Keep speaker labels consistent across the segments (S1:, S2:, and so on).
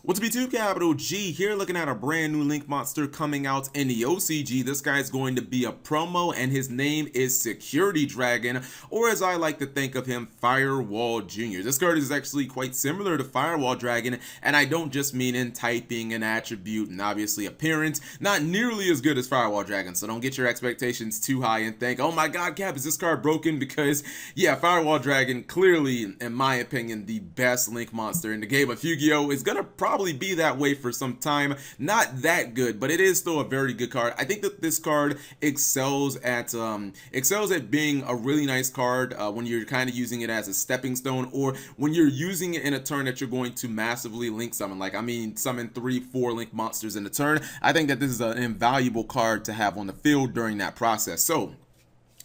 S1: What's up, YouTube? Capital G here, looking at a brand new Link monster coming out in the OCG. This guy's going to be a promo, and his name is Security Dragon, or as I like to think of him, Firewall Jr. This card is actually quite similar to Firewall Dragon, and I don't just mean in typing and attribute and obviously appearance. Not nearly as good as Firewall Dragon, so don't get your expectations too high and think, oh my god, Cap, is this card broken? Because, yeah, Firewall Dragon, clearly, in my opinion, the best Link monster in the game of Yu-Gi-Oh! Is gonna probably be that way for some time. Not that good, but it is still a very good card. I think that this card excels at being a really nice card when you're kind of using it as a stepping stone, or when you're using it in a turn that you're going to massively link summon. Like, I mean, summon 3-4 link monsters in a turn. I think that this is an invaluable card to have on the field during that process. So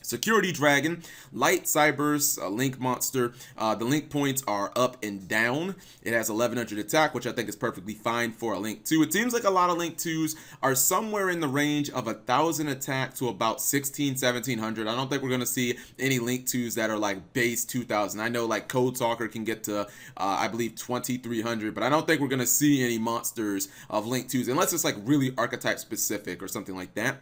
S1: Security Dragon, light cybers, link monster. The link points are up and down. It has 1100 attack, which I think is perfectly fine for a link 2. It seems like a lot of link 2s are somewhere in the range of 1000 attack to about 1700. I don't think we're going to see any link 2s that are like base 2000. I know like Code Talker can get to I believe 2300, but I don't think we're going to see any monsters of link 2s unless it's like really archetype specific or something like that.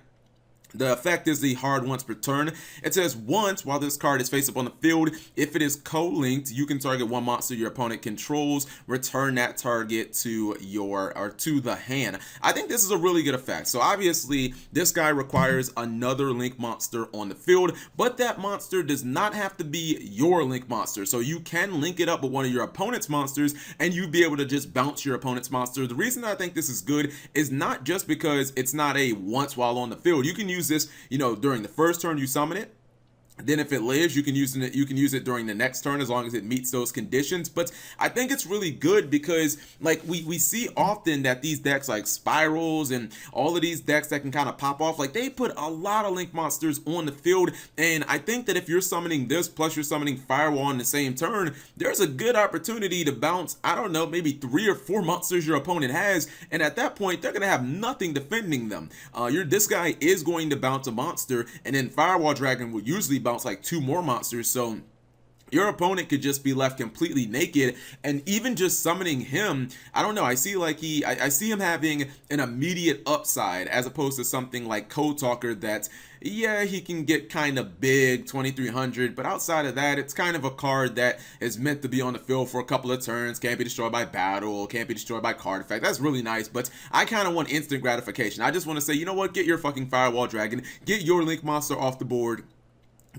S1: The effect is the hard once per turn. It says once while this card is face up on the field, if it is co-linked, you can target one monster your opponent controls, return that target to the hand. I think this is a really good effect. So obviously this guy requires another link monster on the field, but that monster does not have to be your link monster. So you can link it up with one of your opponent's monsters and you'd be able to just bounce your opponent's monster. The reason I think this is good is not just because it's not a once while on the field. You can use this, during the first turn you summon it. Then if it lives, you can use it during the next turn as long as it meets those conditions. But I think it's really good because like we see often that these decks like Spirals and all of these decks that can kind of pop off, like they put a lot of link monsters on the field. And I think that if you're summoning this plus you're summoning Firewall in the same turn, there's a good opportunity to bounce, I don't know, maybe 3 or 4 monsters your opponent has. And at that point, they're going to have nothing defending them. This guy is going to bounce a monster, and then Firewall Dragon will usually bounce like 2 more monsters, so your opponent could just be left completely naked. And even just summoning him, I don't know, I see like I see him having an immediate upside as opposed to something like Code Talker that, yeah, he can get kind of big, 2300, but outside of that, it's kind of a card that is meant to be on the field for a couple of turns, can't be destroyed by battle, can't be destroyed by card effect. That's really nice, but I kind of want instant gratification. I just want to say, you know what, get your fucking Firewall Dragon, get your link monster off the board,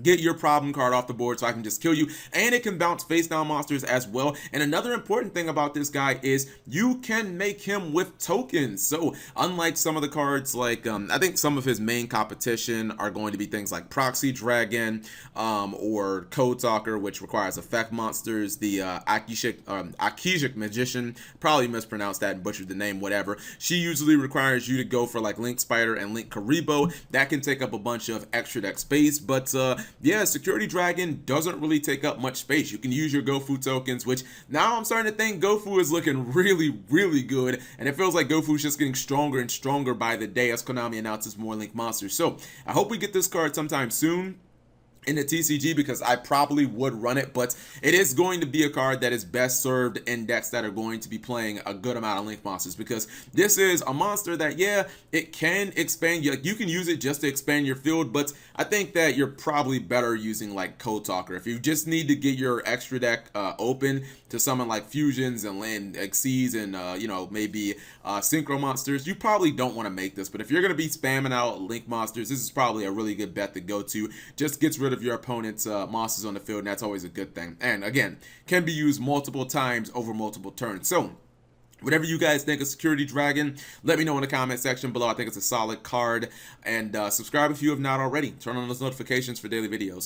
S1: get your problem card off the board so I can just kill you. And it can bounce face down monsters as well. And another important thing about this guy is you can make him with tokens. So unlike some of the cards, like I think some of his main competition are going to be things like Proxy Dragon or Code Talker, which requires effect monsters. The Akishic Magician, probably mispronounced that and butchered the name, whatever. She usually requires you to go for like Link Spider and Link Karibo. That can take up a bunch of extra deck space, but yeah, Security Dragon doesn't really take up much space. You can use your Gofu tokens, which now I'm starting to think Gofu is looking really, really good. And it feels like Gofu is just getting stronger and stronger by the day as Konami announces more Link monsters. So I hope we get this card sometime soon in the TCG, because I probably would run it, but it is going to be a card that is best served in decks that are going to be playing a good amount of link monsters, because this is a monster that, yeah, it can expand. You can use it just to expand your field, but I think that you're probably better using like Code Talker. If you just need to get your extra deck open to summon like fusions and land Xyz and maybe synchro monsters, you probably don't want to make this. But if you're going to be spamming out link monsters, this is probably a really good bet to go to. Just gets rid of your opponent's monsters on the field, and that's always a good thing. And again, can be used multiple times over multiple turns. So whatever you guys think of Security Dragon, let me know in the comment section below. I think it's a solid card. And subscribe if you have not already. Turn on those notifications for daily videos.